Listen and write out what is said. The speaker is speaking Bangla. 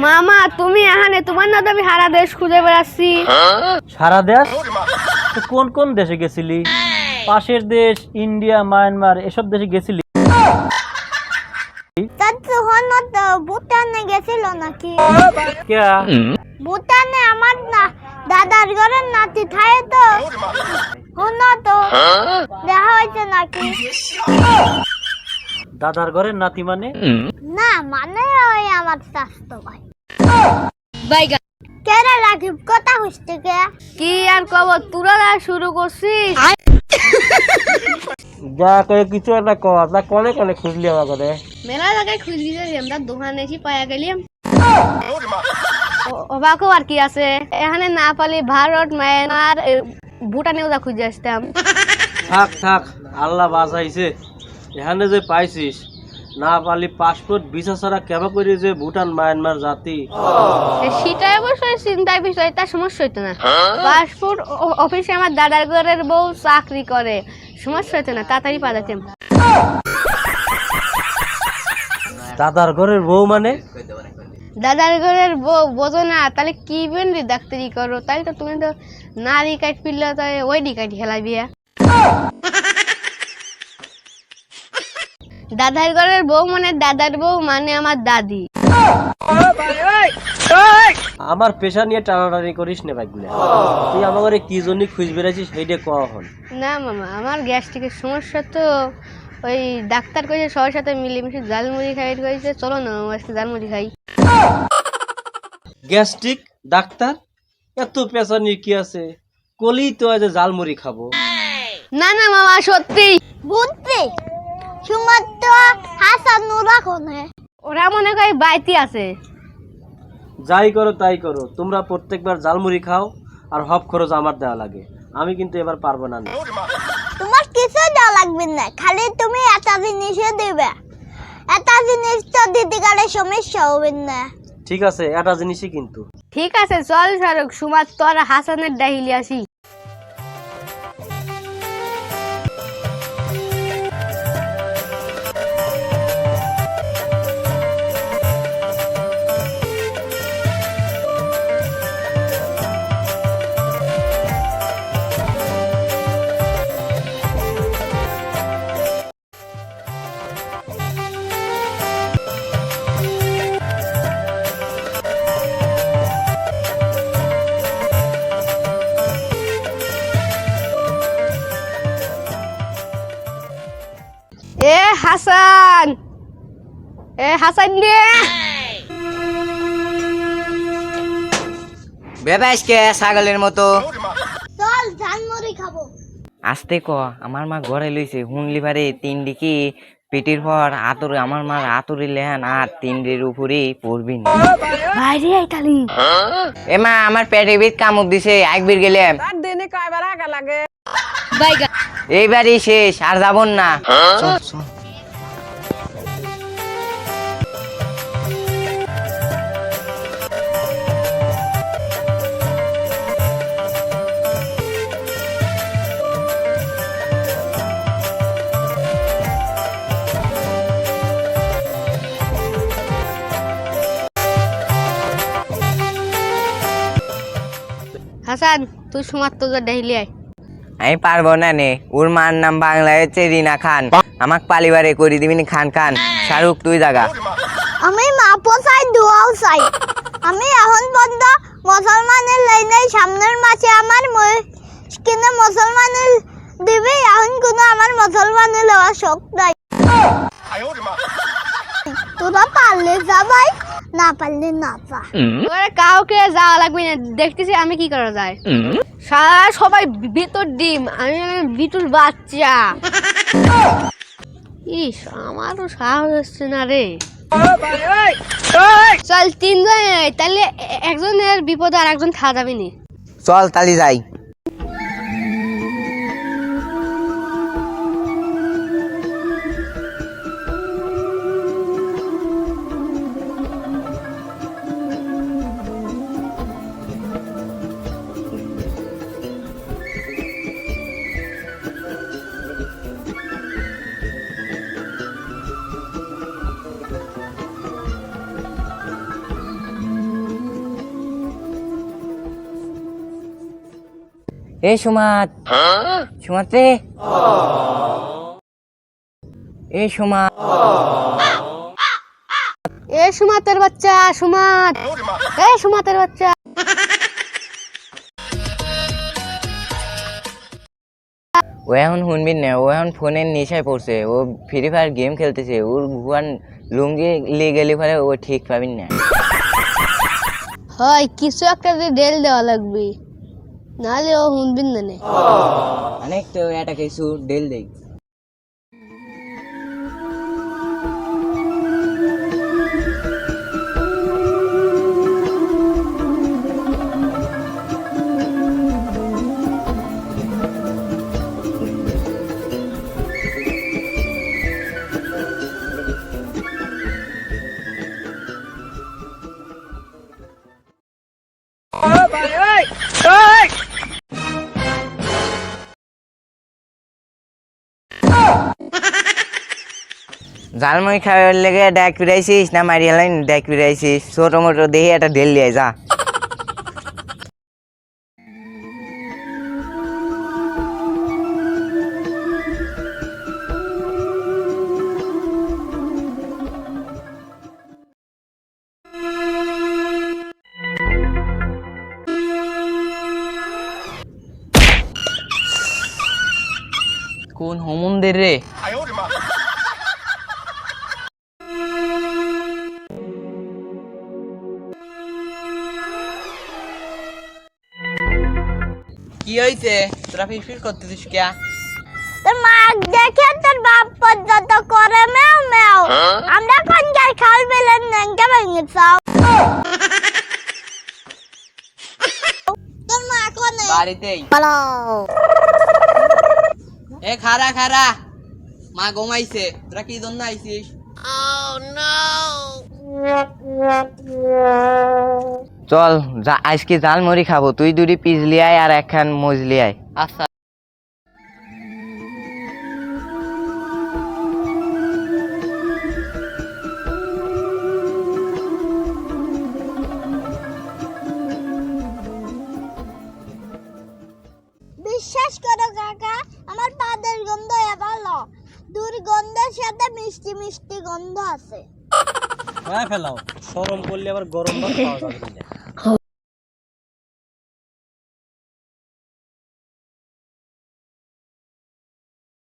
মামা তুমি এখানে তোমার না আমি সারা দেশ খুঁজে বেড়াচ্ছি। সারা দেশ? তো কোন কোন দেশে গেছিলি? পাশের দেশ ইন্ডিয়া, মায়ানমার এসব দেশে গেছিলি? ভুটানে গেছিল নাকি? কেয়া? ভুটানে আমার না দাদার ঘরের নাতি থাকে তো, শুনো তো দেখা হয়েছে নাকি? দাদার ঘরের নাতি মানে? না মানে ওই আমার স্বাস্থ্য ভাই। বাইগা কেরা রাখিব কথা হচ্ছে কে? কি আর কব, তোরা শুরু করছিস। যা করে কিছু একটা কর, তা কনে কনে খুঁজলি আমার ঘরে? মেলা জায়গায় খুঁজলি আমরা দোকানে এসে পায়া গেলাম। অবাকও আর কি আছে, এখানে না পালি ভারত, মায়ানমার, ভুটানেও যা খুঁজে আসতাম। থাক থাক, আল্লাহ বাঁচাইছে। এখানে যে পাইছিস, না পালি পাসপোর্ট ভিসা ছাড়া কেবা করি যে ভুটান মায়ানমার জাতি। সেটাই অবশ্যই চিন্তার বিষয়, তার সমস্যা হইতো না। পাসপোর্ট অফিসে আমার দাদার ঘরের বউ চাকরি করে, সমস্যা হইতো না, তাড়াতাড়ি পাঠাতাম। দাদার ঘরের বউ মানে? দাদার ঘরের বউ বোঝো না, তাহলে কি বেন্দি ডাক্তারি করো? তাহলে তো তুমি তো নারী কাট পিল্লা তাই ওই ডি কাটি খেলা বিয়া। দাদার ঘরের বউ মানে দাদার বউ মানে আমার দাদি। আমার পেশা নিয়ে টানাটানি করিস না ভাইগুলা। তুই আমার ঘরে কি জন্য খুঁজ বেড়াইছিস সেইটা কখন? না মামা, আমার গ্যাস্ট্রিকের সমস্যা তো, ওই ডাক্তার কইছে সবার সাথে মিলেমিশে জালমুড়ি খাই, কইছে চলো না আজকে জালমুড়ি খাই। Gastric doctor? এত পেশা নিয়ে কি আছে? কলি তো আজ জালমুড়ি খাবো। না না মামা সত্যি। বুঝছি সুমাত্র হাসান নুরা কোনে? ওরা মনে করে বাইতি আছে। যাই করো তাই করো, তোমরা প্রত্যেকবার জালমুড়ি খাও আর হপ খরচ আমার দেওয়া লাগে। আমি কিন্তু এবার পারবো না। তোমার কিছু দেওয়া লাগবে না, খালি তুমি একটা জিনিসে দিবে। একটা জিনিস তো দিতে গেলে সমস্যা হবে না। ঠিক আছে, একটা জিনিসই কিন্তু। ঠিক আছে চল সরক, সুমাত তোর হাসানের ডাহিলি আসি। এ হাসান, এ হাসান রে, বেবাইসকে ছাগলের মতো। চল ঝালমুড়ি খাবো। আস্তে ক, আমার মা ঘরে লইছে হুনলি পারে তিন দিকে পেটের পর আতরে, আমার মার আতরে লেহান আর তিনটির উপরে পড়বি না। বাইরে আইতালি। এ মা, আমার পেটে বিট কামড় দিছে, একবার গেলাম। বাইগা এইবারই শেষ, আর যাবন না। চল চল। হাসান তুই সুমাত তোর ডাহিলি আয়। আমি পারবো না নে, ওর মার নাম বাংলায় হচ্ছে রিনা খান, আমাক পালিবারে করি দিবি নি খান খান। শাহরুখ তুই জাগা। আমি মাপো চাই, দোয়াও চাই। আমি এখন বন্ধ মুসলমানের লাইনে, সামনের মাসে আমার কিনে মুসলমানের দিবি, এখন কোনো আমার মুসলমানের লওয়া শখ নাই। তোরা পারলে যা ভাই, না পারলে না যা। ওরে কাউকে যাওয়া লাগবে না, দেখতেছি আমি কি করা যায়। সারা সবাই ভিতর ডিম, আমি বিটুর বাচ্চা। ইস আমারও সাহস হচ্ছে না রে। চল তিনজন, তাহলে একজনের বিপদে আর একজন খাওয়া যাবে নি। চল তালি যাই। এ সুমাত, সুমাত রে, এ সুমাত, এ সুমাতের বাচ্চা, সুমাত, এ সুমাতের বাচ্চা। ও এখন শুনবি না, ও এখন ফোনের নেশায় পড়ছে, ও ফ্রি ফায়ার গেম খেলতেছে, ওর ভুয়ান লুঙ্গি লেগে গেলে পরে ও ঠিক পাবিন না। হয় কিছু একটা ডেল দেওয়া লাগবে, নাহলে ও শুনবিন না নে। অনেক তো এটা কিছু ডেল দেই। জালমুড়ি খাওয়ার লেগে ডাক ফিরাইছিস না মারি হেলাইন ডাক ফিরাইছিস? ছোট মোটো দেখি একটা ঢেল দিয়ে যা। কোন হোমন্দির রে? কি হইছে? তোরা ফিরফির করতেছিস কে? তোর মা দেখে তোর বাপ পর্যন্ত করে মেও মেও। আমরা কোন গাই খাল বেলেন নেঙ্গা ভেঙে চাও। তোর মা কোনে? বাড়িতেই। বলো। এ খারা খারা, মা ঘুমাইছে, তোরা কি জন্য আইছিস? চল আজকে জালমুড়ি খাবো, তুই দুটি পিছলি আয় আর একখান মজলি আয়। আচ্ছা। বিশ্বাস করো কাকা, আমার পাদের গন্ধ ভালো, দুর্গন্ধের সাথে মিষ্টি মিষ্টি গন্ধ আছে। হ্যাঁ ফেলাও, গরম করলে আবার গরম ভাত খাওয়া যাবে না।